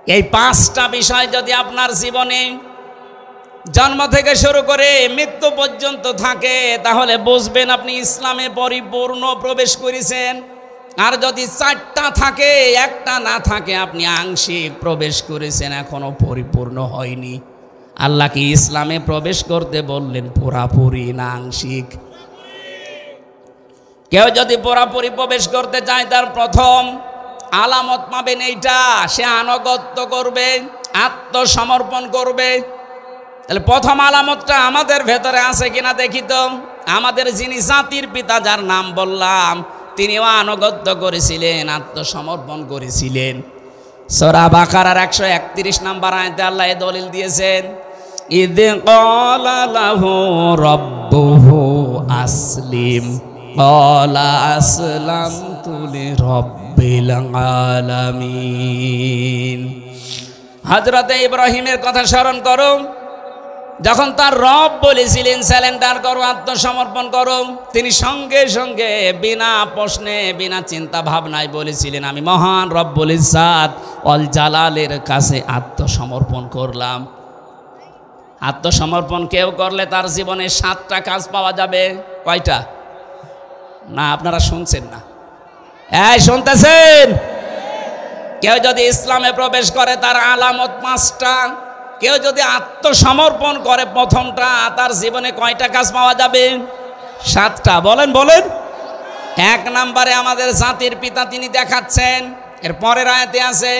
এই পাঁচটা বিষয় যদি আপনার জীবনে জন্ম থেকে শুরু করে মৃত্যু পর্যন্ত থাকে তাহলে বুঝবেন আপনি ইসলামে পরিপূর্ণ প্রবেশ করেছেন। আর যদি চারটা থাকে একটা না থাকে আপনি আংশিক প্রবেশ করেছেন, এখনো পরিপূর্ণ হয়নি। আল্লাহ কি ইসলামে প্রবেশ করতে বললেন পুরাপুরি না আংশিক? কেউ যদি পুরাপুরি প্রবেশ করতে চায় তার প্রথম আলামত পাবেন এইটা, সে আনুগত্য করবে, আত্মসমর্পণ করবে। তাহলে প্রথম আলামতটা আমাদের ভেতরে আছে কিনা দেখি তো। আমাদের যিনি জাতির পিতা যার নাম বললাম তিনিও আনুগত্য করেছিলেন, আত্মসমর্পণ করেছিলেন। সূরা বাকারার 131 নম্বর আয়াতে আল্লাহ এই দলিল দিয়েছেন, ইদ ক্বালা লাহু রাব্বুহু আসলিম ক্বালা আসলামতু লিরাব্বিল আলামিন। হযরত ইব্রাহিমের কথা স্মরণ করো, যখন তার রব বলেছিলেন স্যালেন্ডার করো, আত্মসমর্পণ করো, তিনি সঙ্গে সঙ্গে বিনা প্রশ্নে বিনা চিন্তা ভাবনায় বলেছিলেন আমি মহান রব্বুল ইজ্জাত ওয়াল জালালের কাছে আত্মসমর্পণ করলাম। আত্মসমর্পণ কেউ করলে তার জীবনে 7টা কাজ পাওয়া যাবে। কয়টা? না আপনারা শুনছেন না, এই শুনতেছেন? কেউ যদি ইসলামে প্রবেশ করে তার আলামত 5টা। কেউ যদি আত্মসমর্পণ করে প্রথমটা, তার জীবনে কয়টা কাজ পাওয়া যাবে? 7টা। বলেন বলেন। 1 নম্বরে আমাদের জাতির পিতা তিনি দেখাচ্ছেন, এর পরের আয়াতে আছে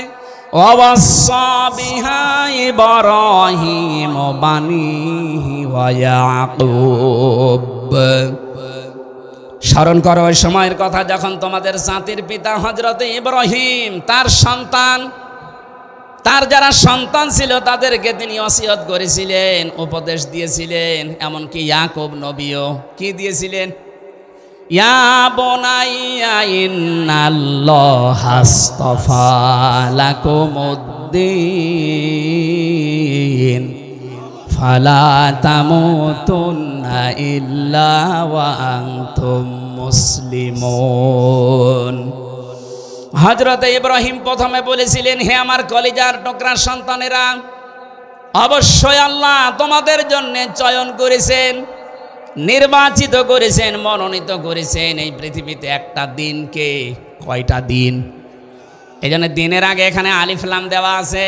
ওয়াসাা বিহা ইব্রাহিম বানিহি ওয়া ইয়াকুব। স্মরণ করো ওই সময়ের কথা যখন তোমাদের জাতির পিতা হযরত ইব্রাহিম তার সন্তান, তার যারা সন্তান ছিল তাদেরকে তিনি ওসিয়ত করেছিলেন, উপদেশ দিয়েছিলেন। এমনকি ইয়াকুব নবীও কি দিয়েছিলেন? ইয়া বুনাইয়া ইন্নাল্লাহা আস্তাফা লাকুমুদ্দিন ফালা তামুতুন্না ইল্লা ওয়া আনতুম মুসলিমুন। হযরত ইব্রাহিম প্রথমে বলেছিলেন, হে আমার কলিজার টুকরা সন্তানেরা, অবশ্যই আল্লাহ তোমাদের জন্য চয়ন করেছেন, নির্বাচিত করেছেন, মনোনীত করেছেন এই পৃথিবীতে একটা দিনকে। কয়টা দিন? এই জন্য দিনের আগে এখানে আলিফ লাম দেওয়া আছে।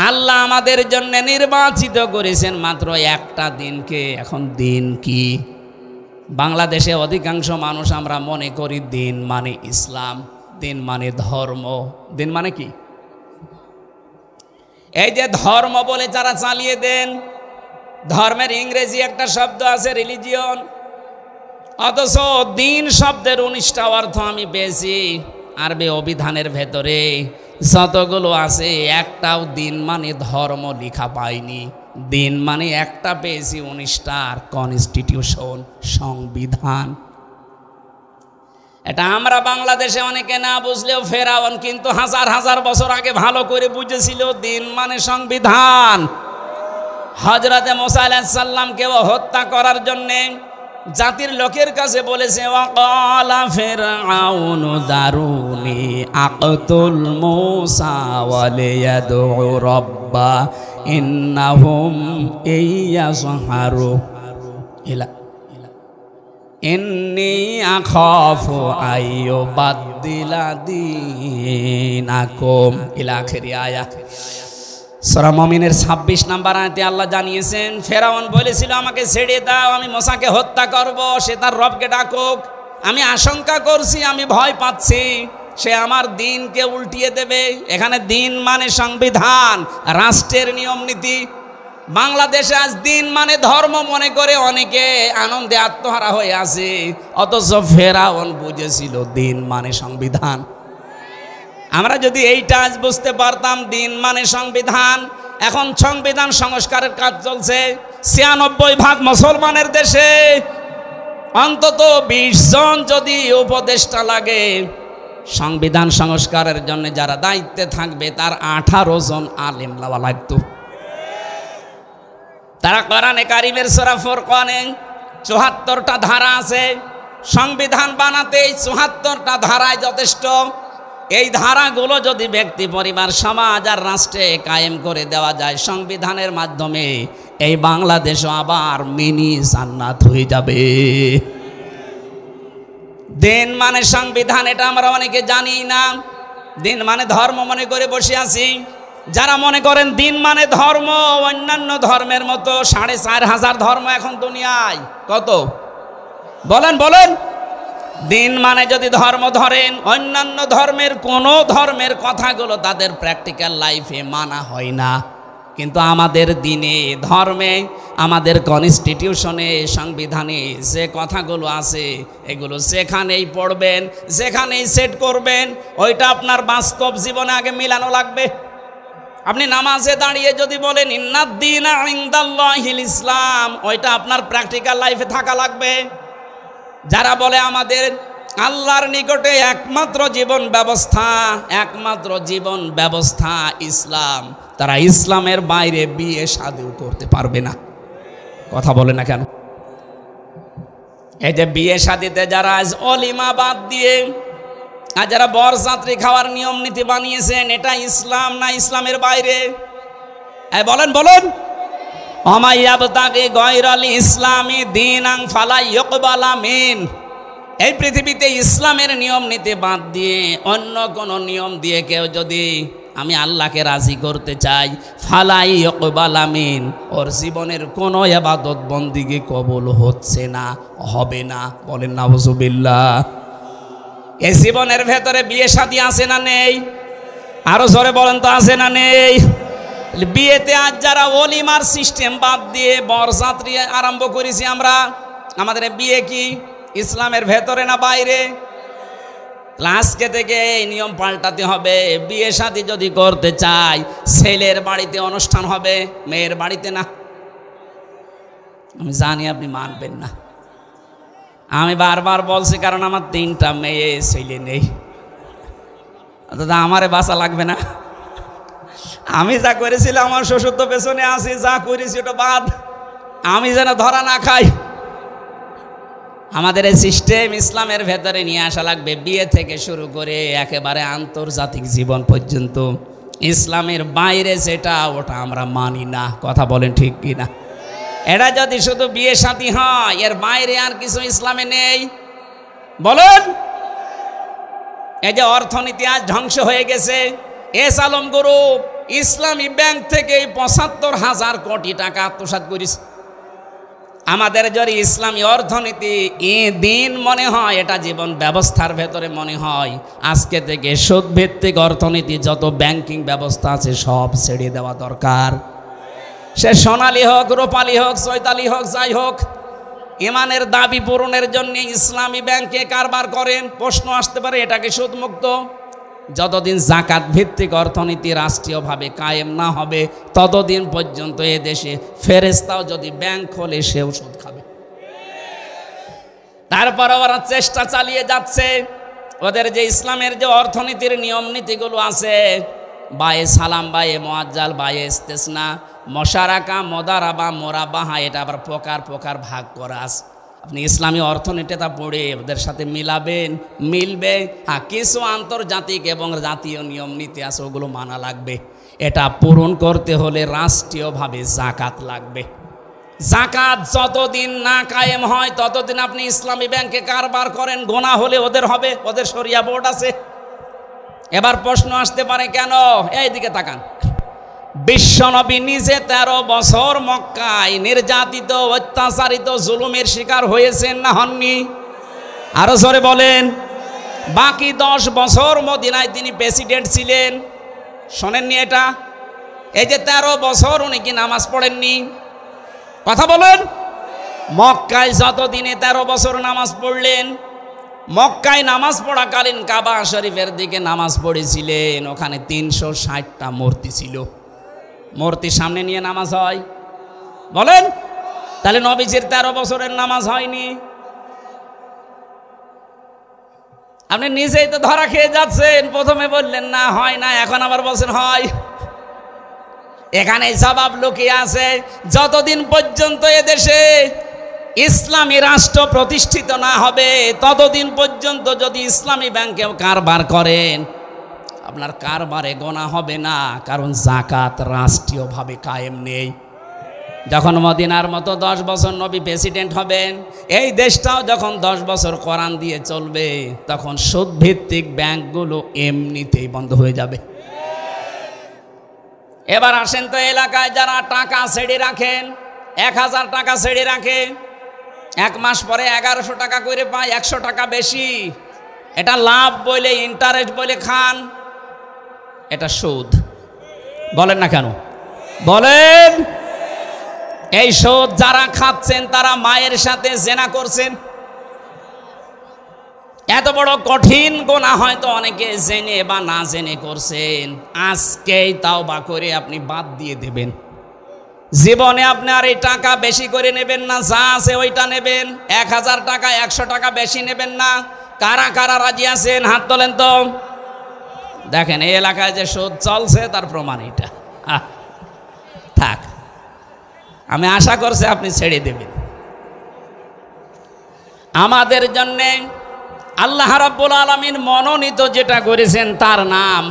আল্লাহ আমাদের জন্য নির্বাচিত করেছেন মাত্র একটা দিনকে। এখন দিন কি? বাংলাদেশে অধিকাংশ মানুষ আমরা মনে করি দিন মানে ইসলাম, দিন মানে ধর্ম। দিন মানে কি? এই যে ধর্ম বলে যারা চালিয়ে দেন, ধর্মের ইংরেজি একটা শব্দ আছে রিলিজিয়ন, অথচ দিন শব্দের 19টা অর্থ আমি পেয়েছি আরবি অভিধানের ভেতরে। যতগুলো আছে একটাও দিন মানে ধর্ম লেখা পাইনি। দিন মানে একটা পেয়েছি 19টার, কনস্টিটিউশন, সংবিধান। এটা আমরা বাংলাদেশে অনেকে না বুঝলেও ফেরাউন কিন্তু হাজার হাজার বছর আগে ভালো করে বুঝেছিল দিন মানে সংবিধান। হযরত মুসা আলাইহিস সালামকে হত্যা করার জন্য জাতির লোকের কাছে বলেছে ওয়াকালা ফিরআউনু দারুনি আকতুল মুসা ওয়ালিয়াদউ রাব্বা ইন্নাহুম ইয়াজহারু ইলা ইন্নী আখাফু আইয়ুবাদদিলা দীনাকুম ইলা আখির আয়াত। সূরা মুমিনের 26 নম্বর আয়াতে আল্লাহ জানিয়েছেন, ফেরাউন বলেছিল আমাকে ছেড়ে দাও, আমি মুসাকে হত্যা করব, সে তার রবকে ডাকুক। আমি আশঙ্কা করছি, আমি ভয় পাচ্ছি সে আমার দিনকে উল্টিয়ে দেবে। এখানে দিন মানে সংবিধান, রাষ্ট্রের নিয়ম নীতি। বাংলাদেশে আজ দিন মানে ধর্ম মনে করে অনেকে আনন্দে আত্মহারা হয়ে আছে, অথচ ফেরাউন বুঝেছিল দিন মানে সংবিধান। আমরা যদি এইটা আজ বুঝতে পারতাম দিন মানে সংবিধান। এখন সংবিধান সংস্কারের কাজ চলছে 96% মুসলমানের দেশে। অন্তত 20 জন যদি উপদেষ্টা লাগে সংবিধান সংস্কারের জন্য, যারা দায়িত্বে থাকবে তার 18 জন আলেম লাওয়া লাগতো। তারা কোরআনে কারিমের সূরা ফুরকানে 74টা ধারা আছে। সংবিধান বানাতে 74টা ধারায় যথেষ্ট। এই ধারাগুলো যদি ব্যক্তি, পরিবার, সমাজ আর রাষ্ট্রে কায়েম করে দেওয়া যায় সংবিধানের মাধ্যমে, এই বাংলাদেশও আবার মিনি জান্নাত হয়ে যাবে। দিন মানে সংবিধান, এটা আমরা অনেকে জানি না। দিন মানে ধর্ম মনে করে বসে আছি। যারা মনে করেন দিন মানে ধর্ম, অন্যান্য ধর্মের মতো 4500 ধর্ম এখন দুনিয়ায়, কত বলেন বলেন। দিন মানে যদি ধর্ম ধরেন, অন্যান্য ধর্মের কোন ধর্মের কথাগুলো তাদের প্র্যাকটিক্যাল লাইফে মানা হয় না, কিন্তু আমাদের দিনে, ধর্মে, আমাদের কনস্টিটিউশনে, সংবিধানে যে কথাগুলো আছে এগুলো যেখানেই পড়বেন, যেখানেই সেট করবেন, ওইটা আপনার বাস্তব জীবনে আগে মিলানো লাগবে। আপনি নামাজে দাঁড়িয়ে যদি বলেন ইন্নাদ-দীনা ইনদাল্লাহিল ইসলাম, ওইটা আপনার প্র্যাকটিক্যাল লাইফে থাকা লাগবে। যারা বলে আমাদের আল্লাহর নিকটে একমাত্র জীবন ব্যবস্থা ইসলাম, তারা ইসলামের বাইরে বিয়ে শাদী করতে পারবে না। কথা বলে না কেন? এই যে বিয়ে শাদীতে যারা আজ অলিমা বাদ দিয়ে আর যারা বরযাত্রী খাওয়ার নিয়ম নীতি বানিয়েছেন, এটা ইসলাম না ইসলামের বাইরে? বলেন বলেন। ইসলামী দীনান ফালা ইউকবালা মিন, এই পৃথিবীতে ইসলামের নিয়ম নীতি বাদ দিয়ে অন্য কোন নিয়ম দিয়ে কেউ যদি আমি আল্লাহকে রাজি করতে চাই, ফালা ইউকবালা মিন, ওর জীবনের কোনো ইবাদত বন্দেগী কবুল হচ্ছে না, হবে না। বলেন নাউজুবিল্লাহ। এই জীবনের ভেতরে বিয়ে শাদী আছে না নেই? আরো জোরে বলেন তো, আছে না নেই? বিয়েতে আজ যারা ওলিমার সিস্টেম বাদ দিয়ে বরযাত্রী আরম্ভ করেছি আমরা, আমাদের বিয়ে কি ইসলামের ভেতরে না বাইরে? আজকে থেকে এই নিয়ম পাল্টাতে হবে। বিয়ে শাদী যদি করতে চাই, ছেলের বাড়িতে অনুষ্ঠান হবে, মেয়ের বাড়িতে না। আমি জানি আপনি মানবেন না, আমি বারবার বলছি, কারণ আমার 3টা মেয়ে, ছেলে নেই। দাদা আমারে বাঁচা লাগবে না? আমি যা করেছিলাম, আমার শ্বশুর তো পেছনে আছে, যা করেছি ওটা বাদ, আমি যেন ধরা না খাই। আমাদের এই সিস্টেম ইসলামের ভেতরে নিয়ে আসা লাগবে, বিয়ে থেকে শুরু করে একেবারে আন্তর্জাতিক জীবন পর্যন্ত। ইসলামের বাইরে যেটা, ওটা আমরা মানি না। কথা বলেন ঠিক কি না? এটা যদি শুধু বিয়ে শাদী হয়, এর বাইরে আর কিছু ইসলামে নেই। বলেন। এই যে অর্থনীতি আজ ধ্বংস হয়ে গেছে, এস আলম গ্রুপ ইসলামী ব্যাংক থেকে ৭৫,০০০ কোটি টাকা আত্মসাৎ করেছে। আমাদের যদি ইসলামী অর্থনীতি দিন মনে হয়, এটা জীবন ব্যবস্থার ভেতরে মনে হয়, আজকে থেকে সুদ ভিত্তিক অর্থনীতি যত ব্যাংকিং ব্যবস্থা আছে সব ছেড়ে দেওয়া দরকার। সে সোনালী হোক, রূপালী হোক, চৈতালি হোক, যাই হোক, ইমানের দাবি পূরণের জন্য ইসলামী ব্যাংকে কারবার করেন। প্রশ্ন আসতে পারে, এটাকে সুদমুক্ত? যতদিন জাকাত ভিত্তিক অর্থনীতি রাষ্ট্রীয়ভাবে কায়েম না হবে, ততদিন পর্যন্ত এ দেশে ফেরেশতাও যদি ব্যাংক খোলে, সেও সুদ খাবে। তারপরে ওরা চেষ্টা চালিয়ে যাচ্ছে, ওদের যে ইসলামের যে অর্থনীতির নিয়ম নীতিগুলো আছে, বায়ে সালাম, বায়ে মুআজ্জাল, বায়ে ইস্তেসনা, মশারাকা, মোদারাবা, মোরাবাহা, এটা আবার প্রকার প্রকার ভাগ করা আছে। আপনি ইসলামী অর্থনীতিটা পড়ে ওদের সাথে মিলাবেন, মিলবে। হ্যাঁ, কিছু আন্তর্জাতিক এবং জাতীয় নিয়ম নীতি আছে, ওগুলো মানা লাগবে। এটা পূরণ করতে হলে রাষ্ট্রীয়ভাবে জাকাত লাগবে। জাকাত যতদিন না কায়েম হয়, ততদিন আপনি ইসলামী ব্যাংকে কারবার করেন, গোনা হলে ওদের হবে, ওদের শরিয়া বোর্ড আছে। এবার প্রশ্ন আসতে পারে, কেন? এইদিকে তাকান। বিশ্বনবী নিজে 13 বছর মক্কায় নির্যাতিত, অত্যাচারিত, জুলুমের শিকার হয়েছেন না হননি? আরো জোরে বলেন। বাকি 10 বছর মদিনায় তিনি প্রেসিডেন্ট ছিলেন, শোনেননি এটা? এই যে 13 বছর উনি কি নামাজ পড়েননি? কথা বলেন। মক্কায় যতদিনে 13 বছর নামাজ পড়লেন, মক্কায় নামাজ পড়াকালীন কাবা শরীফের দিকে নামাজ পড়েছিলেন। ওখানে 360টা মূর্তি ছিল। মূর্তির সামনে নিয়ে নামাজ হয়? বলেন। তাহলে নবীজির 13 বছরের নামাজ হয়নি? আপনি নিজেই তো ধরা খেয়ে যাচ্ছেন। প্রথমে বললেন না, হয় না, এখন আবার বলছেন হয়। এখানে জবাব লুকিয়ে আছে। যতদিন পর্যন্ত এদেশে ইসলামী রাষ্ট্র প্রতিষ্ঠিত না হবে, ততদিন পর্যন্ত যদি ইসলামী ব্যাংকেও কারবার করেন, আপনার কারবারে গোনা হবে না, কারণ যাকাত রাষ্ট্রীয়ভাবে কায়েম নেই। যখন মদিনার মতো 10 বছর নবী প্রেসিডেন্ট হবেন, এই দেশটাও যখন 10 বছর কোরআন দিয়ে চলবে, তখন সুদভিত্তিক ব্যাংকগুলো এমনিতেই বন্ধ হয়ে যাবে। এবার আসেন তো, এলাকায় যারা টাকা ছেড়ে রাখেন, 1000 টাকা ছেড়ে রাখে, 1 মাস পরে 1100 টাকা করে পায়, 100 টাকা বেশি। এটা লাভ বলে, ইন্টারেস্ট বলে খান, এটা সুদ। বলেন না কেন? বলেন। এই সুদ যারা খাচ্ছেন তারা মায়ের সাথে জেনা করছেন। এত বড় কঠিন গুনাহ হয়তো অনেকে জেনে বা না জেনে করছেন, আজকেই তাওবা করে আপনি বাদ দিয়ে দেবেন। জীবনে আপনি আর এই টাকা বেশি করে নেবেন না, যা আছে ওইটা নেবেন। 1000 টাকা 100 টাকা বেশি নেবেন না। কারা কারা রাজি আছেন হাত তোলেন তো। দেখেন এই এলাকায় যে সুদ চলছে তার প্রমাণ এটা। থাক, আমি আশা করছি আপনি ছেড়ে দেবেন। আমাদের জন্যে আল্লাহ রাব্বুল আলামিন মনোনীত যেটা করেছেন তার নাম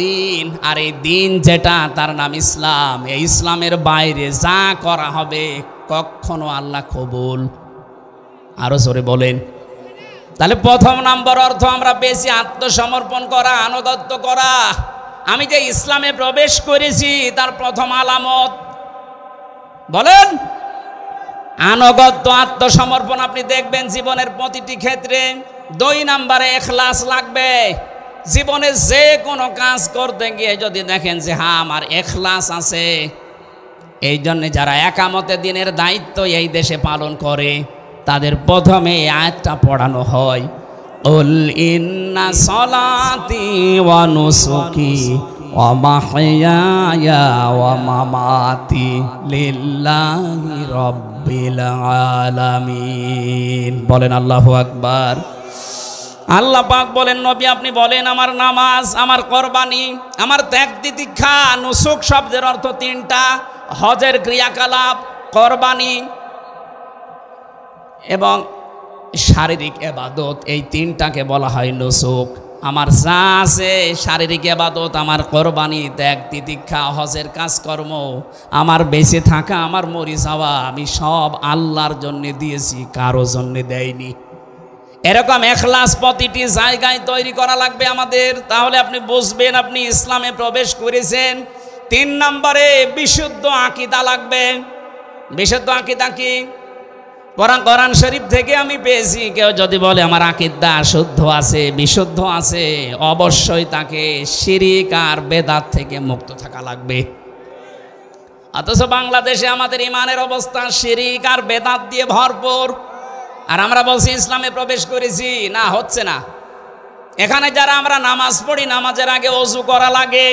দিন, আর এই দিন যেটা তার নাম ইসলাম। এই ইসলামের বাইরে যা করা হবে কখনো আল্লাহ কবুল। আরো জোরে বলেন। তাহলে প্রথম নাম্বার অর্থ আমরা পেয়েছি আত্মসমর্পণ করা, আনুগত্য করা। আমি যে ইসলামে প্রবেশ করেছি তার প্রথম আলামত বলেন আনুগত্য, আত্মসমর্পণ। আপনি দেখবেন জীবনের প্রতিটি ক্ষেত্রে 2 নম্বরে ইখলাস লাগবে। জীবনে যে কোনো কাজ করতে গিয়ে যদি দেখেন যে হ্যাঁ আমার ইখলাস আছে, এই জন্য যারা একামতে দিনের দায়িত্ব এই দেশে পালন করে তাদের প্রথমে এই আয়াতটা পড়ানো হয়, উল ইন্না সলাতি ওয়া নুসুকি ওয়া মাহইয়ায়া ওয়া মামাতি লিল্লাহি রাব্বিল আলামিন। বলেন আল্লাহু আকবার। আল্লাহ পাক বলেন নবী আপনি বলেন আমার নামাজ, আমার কোরবানি, আমার ত্যাগ তিতিক্ষা। নুসুক শব্দের অর্থ 3টা, হজের ক্রিয়াকলাপ, কোরবানি এবং শারীরিক ইবাদত। এই 3টাকে বলা হয় নুসুক। আমার যা আছে শারীরিক ইবাদত, আমার কোরবানি, ত্যাগ তিতিক্ষা, হজের কাজকর্ম, আমার বেঁচে থাকা, আমার মরে যাওয়া, আমি সব আল্লাহর জন্য দিয়েছি, কারো জন্য দেয়নি। এরকম ইখলাস প্রতিটি জায়গায় তৈরি করা লাগবে আমাদের। তাহলে আপনি বুঝবেন আপনি ইসলামে প্রবেশ করেছেন। 3 নম্বরে বিশুদ্ধ আকীদা লাগবে। বিশুদ্ধ আকীদা কি? কোরআন শরীফ থেকে আমি পেয়েছি। কেউ যদি বলে আমার আকীদা শুদ্ধ আছে, বিশুদ্ধ আছে, অবশ্যই তাকে শিরিক আর বেদাত থেকে মুক্ত থাকা লাগবে। অথচ বাংলাদেশে আমাদের ইমানের অবস্থা শিরিক আর বেদাত দিয়ে ভরপুর, আর আমরা বলছি ইসলামে প্রবেশ করেছি। না, হচ্ছে না। এখানে যারা আমরা নামাজ পড়ি, নামাজের আগে ওযু করা লাগে।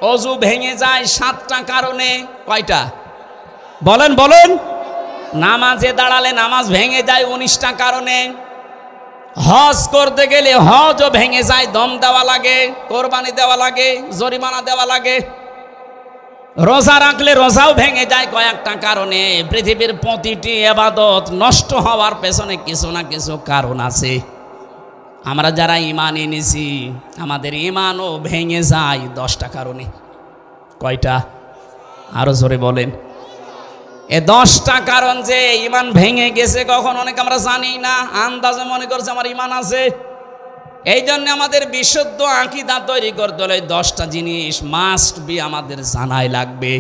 ওযু ভেঙে যায় 7টা কারণে। কয়টা? বলেন বলেন। নামাজে দাঁড়ালে নামাজ ভেঙে যায় 19টা কারণে। হজ করতে গেলে হজও ভেঙে যায়, দম দেওয়া লাগে, কোরবানি দেওয়া লাগে, জরিমানা দেওয়া লাগে। রোজা রাখলে রোজাও ভেঙে যায় কয়েকটা কারণে। পৃথিবীর প্রতিটি ইবাদত নষ্ট হওয়ার পেছনে কিছু না কিছু কারণ আছে। আমরা যারা ঈমান এনেছি আমাদের ঈমানও ভেঙে যায় 10টা কারণে। কয়টা? আরো জোরে বলেন। এ 10টা কারণ যে ঈমান ভেঙে গেছে কখন অনেক আমরা জানি না, আন্দাজে মনে করছে আমার ঈমান আছে। এই জন্য আমাদের বিশুদ্ধ আকীদা তৈরি করতে হলে 10টা জিনিস মাস্ট বি আমাদের জানাই লাগবে।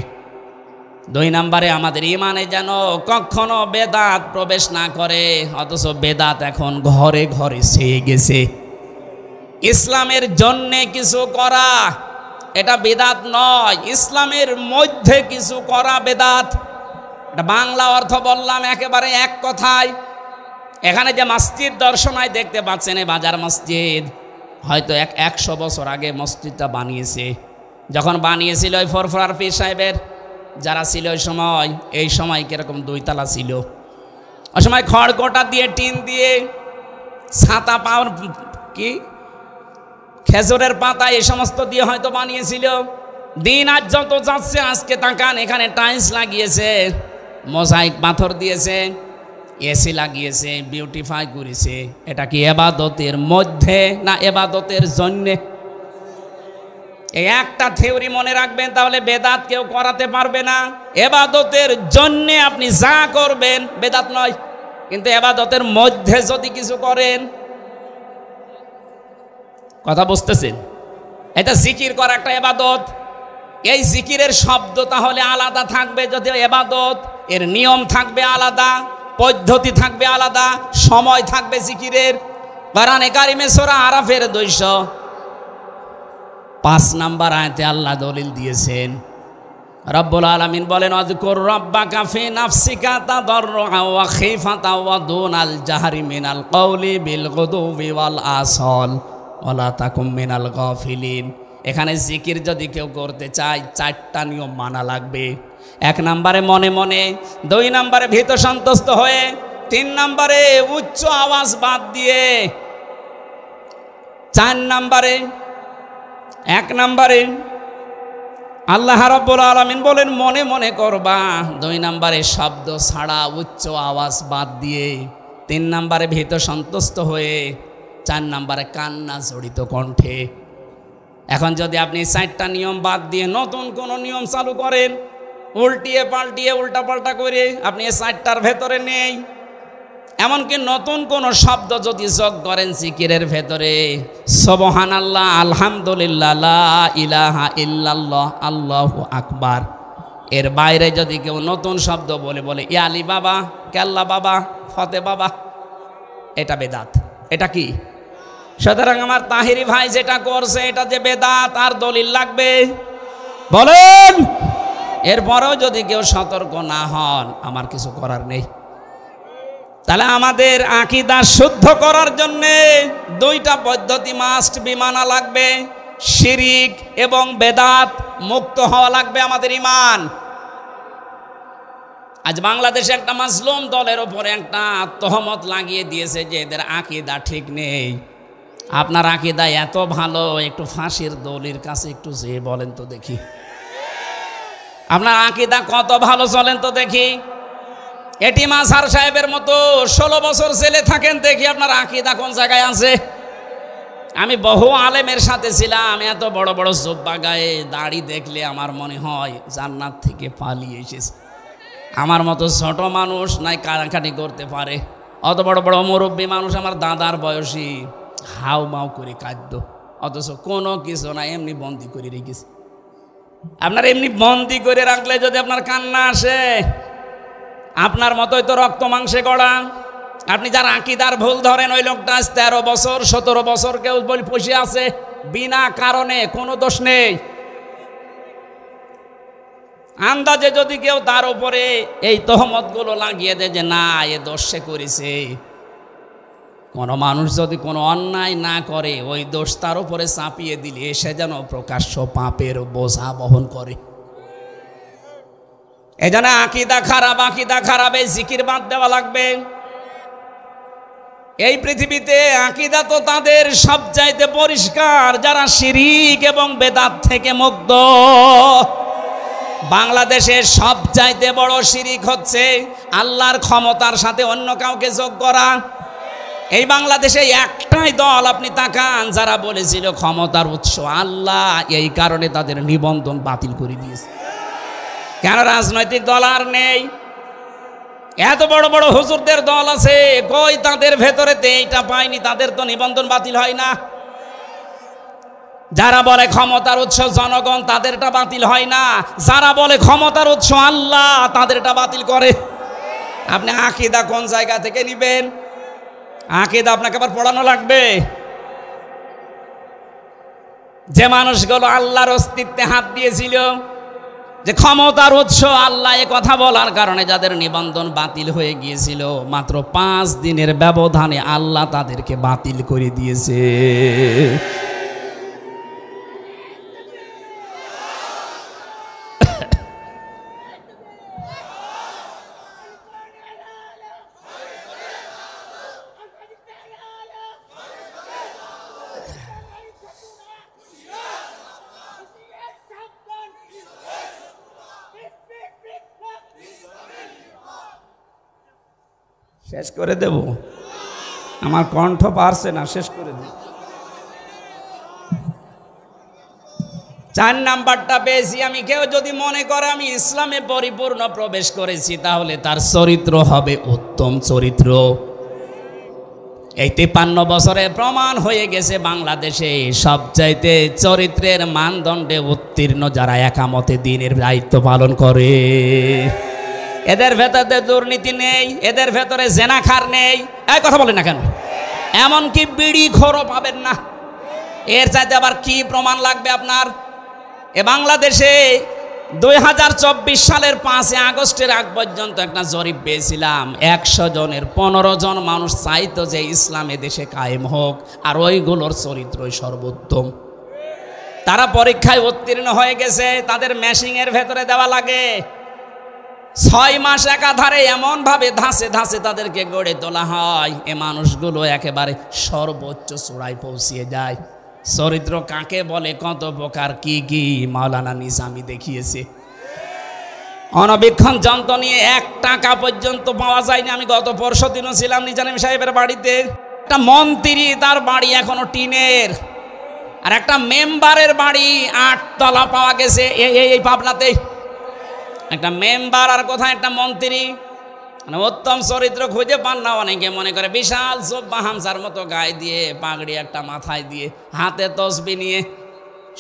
2 নম্বরে আমাদের ঈমানে যেন কখনো বেদাত প্রবেশ না করে। অথচ বেদাত এখন ঘরে ঘরে ছেয়ে গেছে। ইসলামের জন্য কিছু করা এটা বেদাত নয়, ইসলামের মধ্যে কিছু করা বেদাত। এটা বাংলা অর্থ বললাম একেবারে এক কথায়। এখানে যে মসজিদ দর্শনায় দেখতে পাচ্ছেন, এই বাজার মসজিদ, হয়তো 100 বছর আগে মসজিদটা বানিয়েছে। যখন বানিয়েছিল ওই ফরফরার পীর সাহেবের যারা ছিল ওই সময়, এই সময় কিরকম 2 তলা ছিল। ওই সময় খড়কোটা দিয়ে, টিন দিয়ে, ছাতা পাওয়ার কি খেজুরের পাতা এই সমস্ত দিয়ে হয়তো বানিয়েছিল। দিন আজ যত যাচ্ছে, আজকে তাকান এখানে টাইলস লাগিয়েছে, মোজাইক পাথর দিয়েছে, এসি লাগিয়েছে, বিউটিফাই করেছে। এটা কি ইবাদতের মধ্যে না ইবাদতের জন্যে? এই একটা থিওরি মনে রাখবেন, তাহলে বেদাত কেউ করাতে পারবে না। এবাদতের জন্য আপনি যা করবেন বেদাত নয়, কিন্তু এবাদতের মধ্যে যদি কিছু করেন, কথা বুঝতেছেন, এটা জিকির করা একটা এবাদত। এই জিকিরের শব্দ তাহলে আলাদা থাকবে, যদি এবাদত এর নিয়ম থাকবে আলাদা, পদ্ধতি থাকবে আলাদা, সময় থাকবে জিকিরের। কোরআনে কারিমে সূরা আরাফের 205 নম্বর আয়াতে আল্লাহ দলিল দিয়েছেন। রব্বুল আলামিন বলেন, আযকুর রাব্বাকা ফি নাফসিকা তাদাররুআ ওয়া খিফাতা ওয়া দুনাল জাহরি মিনাল কওলি বিল গুদুবি ওয়াল আসল ওয়া লা তাকুম মিনাল গাফিলিন। এখানে জিকির যদি কেউ করতে চায় 4টা নিয়ম মানা লাগবে। 1 নম্বরে মনে মনে, 2 নম্বরে ভীত সন্তুষ্ট হয়ে, 3 নম্বরে উচ্চ আওয়াজ বাদ দিয়ে, 4 নম্বরে 1 নম্বরে আল্লাহ রাব্বুল আলামিন বলেন মনে মনে করবা, 2 নম্বরে শব্দ ছাড়া উচ্চ আওয়াজ বাদ দিয়ে, 3 নম্বরে ভীত সন্তুষ্ট হয়ে, 4 নম্বরে কান্না জড়িত কণ্ঠে। এখন যদি আপনি 4টা নিয়ম বাদ দিয়ে নতুন কোনো নিয়ম চালু করেন, উল্টিয়ে পাল্টিয়ে উল্টাপাল্টা করে, আপনি এই 4টার ভেতরে নেই। এমনকি নতুন কোন শব্দ যদি যোগ করেন জিকিরের ভেতরে, সুবহানাল্লাহ, আলহামদুলিল্লাহ, লা ইলাহা ইল্লাল্লাহ, আল্লাহু আকবার, এর বাইরে যদি কেউ নতুন শব্দ বলে ইয়া আলী বাবা, কেল্লা বাবা, ফতে বাবা, এটা বেদাত। এটা কি? সুতরাং আমার তাহিরি ভাই যেটা করছে এটা যে বেদাত, আর দলিল লাগবে বলেন। এরপরেও যদি কেউ সতর্ক না হন, আমার কিছু করার নেই। তাহলে আমাদের আকীদা শুদ্ধ করার জন্য 2টা পদ্ধতি মাস্ট বি মানা লাগবে। শিরিক এবং বেদাত মুক্ত হওয়া লাগবে আমাদের ঈমান। আজ বাংলাদেশে একটা মাজলুম দলের উপরে একটা তহমত লাগিয়ে দিয়েছে যে এদের আকীদা ঠিক নেই। আপনার আকীদা এত ভালো, একটু ফাঁসির দলির কাছে একটু যেয়ে বলেন তো দেখি, আপনার আকীদা কত ভালো, চলেন তো দেখি। এটি মাঝহার সাহেবের মতো 16 বছর জেলে থাকেন, দেখি আপনার আকীদা কোন জায়গায় আছে। আমি বহু আলেমের সাথে ছিলাম, এত বড় বড় জুব্বা গায়ে দাড়ি দেখলে আমার মনে হয় জান্নাত থেকে পালিয়ে এসেছে। আমার মতো ছোট মানুষ নাই কারাকাটি করতে পারে, অত বড় বড় মুরব্বী মানুষ আমার দাদার বয়সী হাউ মাউ করে কাঁদতো, অথচ কোনো কিছু না, এমনি বন্দি করে রেখেছে। আপনার এমনি বন্দি করে রাখলে যদি আপনার কান্না আসে, আপনার মতোই তো রক্ত মাংসে গড়া। আপনি যার আকীদার ভুল ধরেন, ওই লোকটা 13 বছর 17 বছর কেউ বলে বসে আছে বিনা কারণে, কোনো দোষ নেই। আন্দাজে যদি কেউ তার উপরে এই তহমতগুলো লাগিয়ে দেয় যে না এ দোষ সে করেছে, কোনো মানুষ যদি কোনো অন্যায় না করে ওই দোষ তার উপরে চাপিয়ে দিলে সে যেন প্রকাশ্য পাপের বোঝা বহন করে। এজন্য আকীদা খারাপ, এই জিকির বাদ দেওয়া লাগবে। এই পৃথিবীতে আকীদা তো তাদের সবচাইতে পরিষ্কার যারা শিরিক এবং বেদাত থেকে মুক্ত। বাংলাদেশের সবচাইতে বড় শিরিক হচ্ছে আল্লাহর ক্ষমতার সাথে অন্য কাউকে যোগ করা। এই বাংলাদেশে একটাই দল আপনি তাকান যারা বলেছিল ক্ষমতার উৎস আল্লাহ, এই কারণে তাদের নিবন্ধন বাতিল করে দিয়েছে। কেন? রাজনৈতিক দল আর নেই। এত বড় বড় হুজুরদের দল আছে, কই তাদের ভেতরেতে এইটা পায়নি, তাদের তো নিবন্ধন বাতিল হয় না। যারা বলে ক্ষমতার উৎস জনগণ, তাদেরটা বাতিল হয় না। যারা বলে ক্ষমতার উৎস আল্লাহ, তাদেরটা বাতিল করে। আপনি আকীদা কোন জায়গা থেকে নিবেন? আকীদা আপনাকে আবার পড়ানো লাগবে। যে মানুষগুলো আল্লাহর অস্তিত্বে হাত দিয়েছিল, যে ক্ষমতার উৎস আল্লাহ, এ কথা বলার কারণে যাদের নিবন্ধন বাতিল হয়ে গিয়েছিল, মাত্র 5 দিনের ব্যবধানে আল্লাহ তাদেরকে বাতিল করে দিয়েছে। শেষ করে দেব, আমার কণ্ঠ পারছে না, শেষ করে দেব। 4 নাম্বারটা পেয়েছি আমি। কেউ যদি মনে করে আমি ইসলামে পরিপূর্ণ প্রবেশ করেছি, তাহলে তার চরিত্র হবে উত্তম চরিত্র। এই 53 বছরে প্রমাণ হয়ে গেছে বাংলাদেশে সবচাইতে চরিত্রের মানদণ্ডে উত্তীর্ণ যারা একামতে দিনের দায়িত্ব পালন করে। এদের ভেতরে দুর্নীতি নেই, এদের ভেতরে জেনাখার নেই। এই কথা বলেন না কেন? এমনকি বিড়ি খোরও পাবেন না। এর চাইতে আবার কি প্রমাণ লাগবে আপনার? এ বাংলাদেশে 2024 সালের 5 আগস্টের আগ পর্যন্ত একটা জরিপ পেয়েছিলাম। 100 জনের 15 জন মানুষ চাইতো যে ইসলামে দেশে কায়েম হোক, আর ওইগুলোর চরিত্রই সর্বোত্তম। তারা পরীক্ষায় উত্তীর্ণ হয়ে গেছে। তাদের মেশিংয়ের ভেতরে দেওয়া লাগে 6 মাস একাধারে এমনভাবে ধাঁচে ধাঁচে তাদেরকে গড়ে তোলা হয়, এ মানুষগুলো একেবারে সর্বোচ্চ চূড়ায় পৌঁছিয়ে যায়। চরিত্র কাকে বলে, কত প্রকার কি কি মাওলানা নিজামী দেখিয়েছে। অনবীক্ষণ যন্ত্র নিয়ে 1 টাকা পর্যন্ত পাওয়া যায়নি। আমি গত পরশু দিনও ছিলাম নিজামী সাহেবের বাড়িতে। একটা মন্ত্রী, তার বাড়ি এখনো টিনের, আর একটা মেম্বারের বাড়ি 8 তলা পাওয়া গেছে এই পাবনাতে। একটা মেম্বার আর কোথায় একটা মন্ত্রী, মানে উত্তম চরিত্র খুঁজে পান না অনেকে। মনে করে বিশাল জব্বা হামসার মতো গায়ে দিয়ে, পাগড়ি একটা মাথায় দিয়ে, হাতে তসবি নিয়ে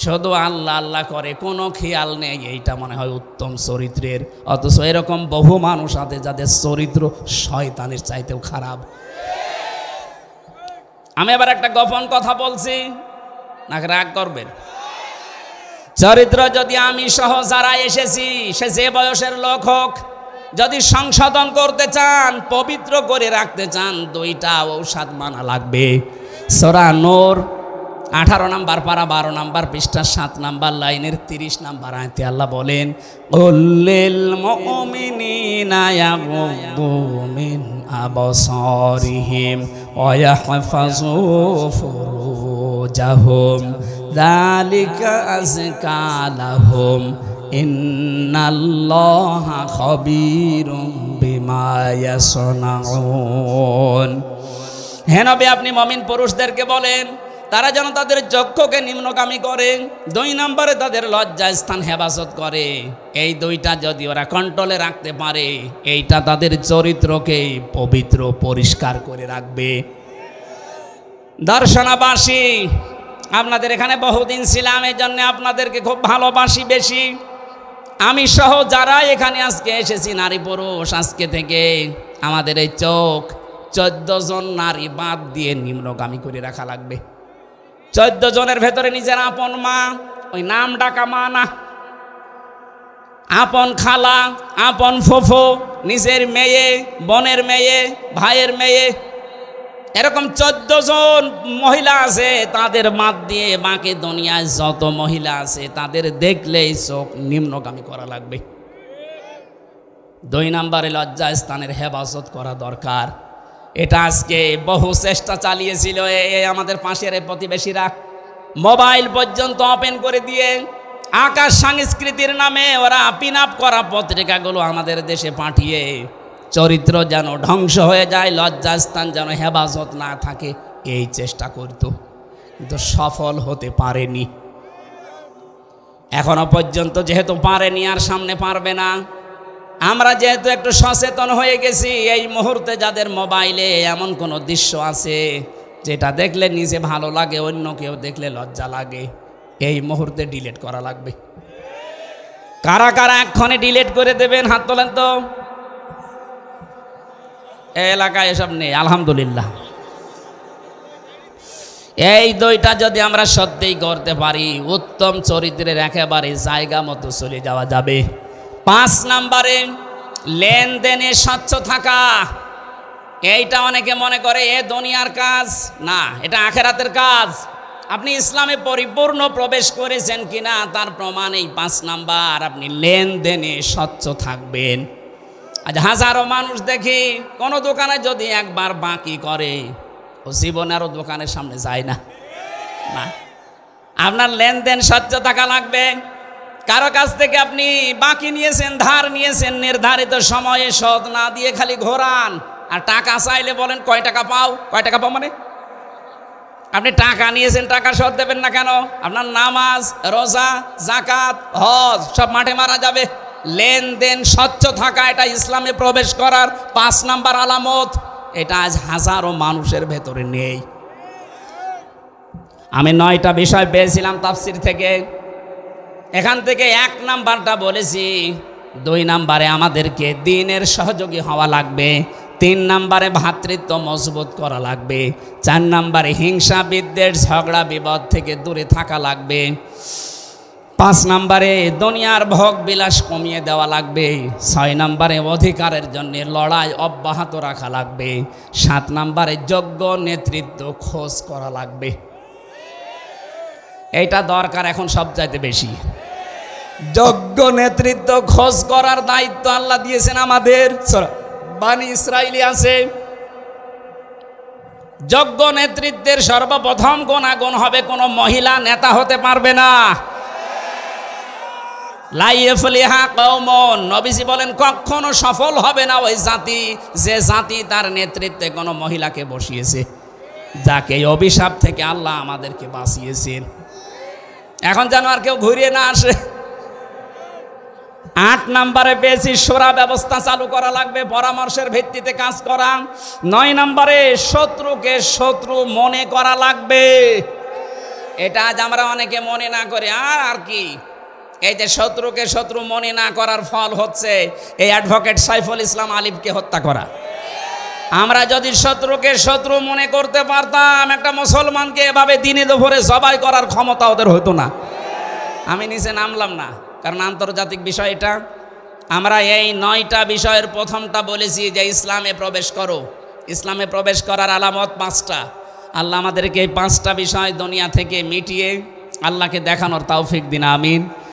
শুধু আল্লাহ আল্লাহ করে, কোনো খেয়াল নেই। এইটা মনে হয় উত্তম চরিত্রের। অথচ এরকম বহু মানুষ আছে যাদের চরিত্র শয়তানের চাইতেও খারাপ। আমি আবার একটা গোপন কথা বলছি, নাকি রাগ করবেন? চরিত্র যদি আমি সহ যারা এসেছি, সে যে বয়সের লোক হোক, যদি সংশোধন করতে চান, পবিত্র করে রাখতে চান, 2টা ঔষধ মানা লাগবে। সূরা নূর 18 নম্বর পারা 12 নম্বর পৃষ্ঠা 7 নম্বর লাইনের 30 নম্বর আয়াতে আল্লাহ বলেন, কুল্লিল মুমিনিনা ইয়াগুদ্দু মিন আবসারিহিম ওয়া ইয়াহফাযু ফুরুজাহুম যালিকা আযকা লাহুম ইন্নাল্লাহা খাবীরুম বিমা ইয়াসনাউন। হে নবী, আপনি মুমিন পুরুষদেরকে বলেন তারা যেন তাদের চক্ষুকে নিম্নগামী করে, 2 নম্বরে তাদের লজ্জা স্থান হেফাজত করে। এই 2টা যদি ওরা কন্ট্রোলে রাখতে পারে, এইটা তাদের চরিত্রকে পবিত্র পরিষ্কার করে রাখবে। দর্শনাবাসী, আপনাদের এখানে বহুদিন ছিলাম, এই জন্য আপনাদেরকে খুব ভালোবাসি বেশি। আমি সহ যারা এখানে আজকে এসেছি, নারী পুরুষ, আজকে থেকে আমাদের এই চোখ 14 জন নারী বাদ দিয়ে নিম্নগামী করে রাখা লাগবে। 14 জনের ভেতরে নিজের আপন মা, ওই নাম ডাকা মা না, আপন খালা, আপন ফুফু, নিজের মেয়ে, বোনের মেয়ে, ভাইয়ের মেয়ে, এরকম 14 জন মহিলা আছে। তাদের বাদ দিয়ে বাকি দুনিয়ায় যত মহিলা আছে তাদের দেখলেই চোখ নিম্নগামী করা লাগবে। 2 নম্বরে লজ্জা স্থানের হেফাজত করা দরকার। এটা আজকে বহু চেষ্টা চালিয়েছিল আমাদের পাশের প্রতিবেশীরা। মোবাইল পর্যন্ত ওপেন করে দিয়ে আকাশ সংস্কৃতির নামে ওরা পিন আপ করা পত্রিকাগুলো আমাদের দেশে পাঠিয়ে চরিত্র যেন ধ্বংস হয়ে যায়, লজ্জাস্থান যেন হেফাজত না থাকে, এই চেষ্টা করত, কিন্তু সফল হতে পারেনি। এখনো পর্যন্ত যেহেতু পারেনি, আর সামনে পারবে না। আমরা যেহেতু একটু সচেতন হয়ে গেছি, এই মুহূর্তে যাদের মোবাইলে এমন কোনো দৃশ্য আছে যেটা দেখলে নিজে ভালো লাগে, অন্য কেউ দেখলে লজ্জা লাগে, এই মুহূর্তে ডিলিট করা লাগবে। কারা কারা এক্ষণে ডিলিট করে দেবেন? হাত তোলেন তো। এই এলাকায় এসব নেই, আলহামদুলিল্লাহ। এই 2টা যদি আমরা সত্যিই করতে পারি, উত্তম চরিত্রের একেবারে জায়গা মতো চলে যাওয়া যাবে। 5 নম্বরে লেনদেনে স্বচ্ছ থাকা। এইটা অনেকে মনে করে এ দুনিয়ার কাজ না, এটা আখেরাতের কাজ। আপনি ইসলামে পরিপূর্ণ প্রবেশ করেছেন কিনা তার প্রমাণ এই 5 নাম্বার, আপনি লেনদেনে স্বচ্ছ থাকবেন। আজ হাজারো মানুষ দেখি কোনো দোকানে যদি একবার বাকি করে, ও জীবনে আরও দোকানের সামনে যায় না। না, আপনার লেনদেন স্বচ্ছ থাকা লাগবে। কারো কাছ থেকে আপনি বাকি নিয়েছেন, ধার নিয়েছেন, নির্ধারিত সময়ে শোধ না দিয়ে খালি ঘোরান, আর টাকা চাইলে বলেন কয় টাকা পাও, কয় টাকা পাও মানে আপনি টাকা নিয়েছেন, টাকা শোধ দেবেন না কেন? আপনার নামাজ, রোজা, জাকাত, হজ সব মাঠে মারা যাবে। লেনদেন স্বচ্ছ থাকা, এটা ইসলামে প্রবেশ করার 5 নাম্বার আলামত। এটা আজ হাজারো মানুষের ভেতরে নেই। আমি 9টা বিষয় পেয়েছিলাম তাফসির থেকে, এখান থেকে 1 নাম্বারটা বলেছি। 2 নাম্বারে আমাদেরকে দ্বীনের সহযোগী হওয়া লাগবে। 3 নাম্বারে ভ্রাতৃত্ব মজবুত করা লাগবে। 4 নাম্বারে হিংসা বিদ্বেষ ঝগড়া বিবাদ থেকে দূরে থাকা লাগবে। 5 নাম্বারে দুনিয়ার ভোগ বিলাস কমিয়ে দেওয়া লাগবে। 6 নাম্বারে অধিকারের জন্য লড়াই অব্যাহত রাখা লাগবে। 7 নাম্বারে যোগ্য নেতৃত্ব খোঁজ করা লাগবে। এইটা দরকার এখন সবচাইতে বেশি। যোগ্য নেতৃত্ব খোঁজ করার দায়িত্ব আল্লাহ দিয়েছেন আমাদের। বানি ইসরাইলি আছে। যোগ্য নেতৃত্বের সর্বপ্রথম গুণাগুণ হবে কোনো মহিলা নেতা হতে পারবে না। লা ইয়াফলিহা কওমুন, নবীজি বলেন কখনো সফল হবে না ওই জাতি যে জাতি তার নেতৃত্বে কোনো মহিলাকে বসিয়েছে, যাকে এই অভিশাপ থেকে আল্লাহ আমাদেরকে বাঁচিয়েছেন। এখন যেন আর কেউ ঘুরিয়ে না আসে। 8 নাম্বারে পেয়েছি শোরা ব্যবস্থা চালু করা লাগবে, পরামর্শের ভিত্তিতে কাজ করা। 9 নাম্বারে শত্রুকে শত্রু মনে করা লাগবে। এটা আজ আমরা অনেকে মনে না করে আর কি। এই যে শত্রুকে শত্রু মনে না করার ফল হচ্ছে এই অ্যাডভোকেট সাইফুল ইসলাম আলিফকে হত্যা করা। আমরা যদি শত্রুকে শত্রু মনে করতে পারতাম, একটা মুসলমানকে এভাবে দিনে দুপুরে জবাই করার ক্ষমতা ওদের হতো না। আমি নিচে নামলাম না, কারণ আন্তর্জাতিক বিষয় এটা। আমরা এই 9টা বিষয়ের প্রথমটা বলেছি যে ইসলামে প্রবেশ করো। ইসলামে প্রবেশ করার আলামত 5টা। আল্লাহ আমাদেরকে এই 5টা বিষয় দুনিয়া থেকে মিটিয়ে আল্লাহকে দেখানোর তৌফিক দিন, আমিন।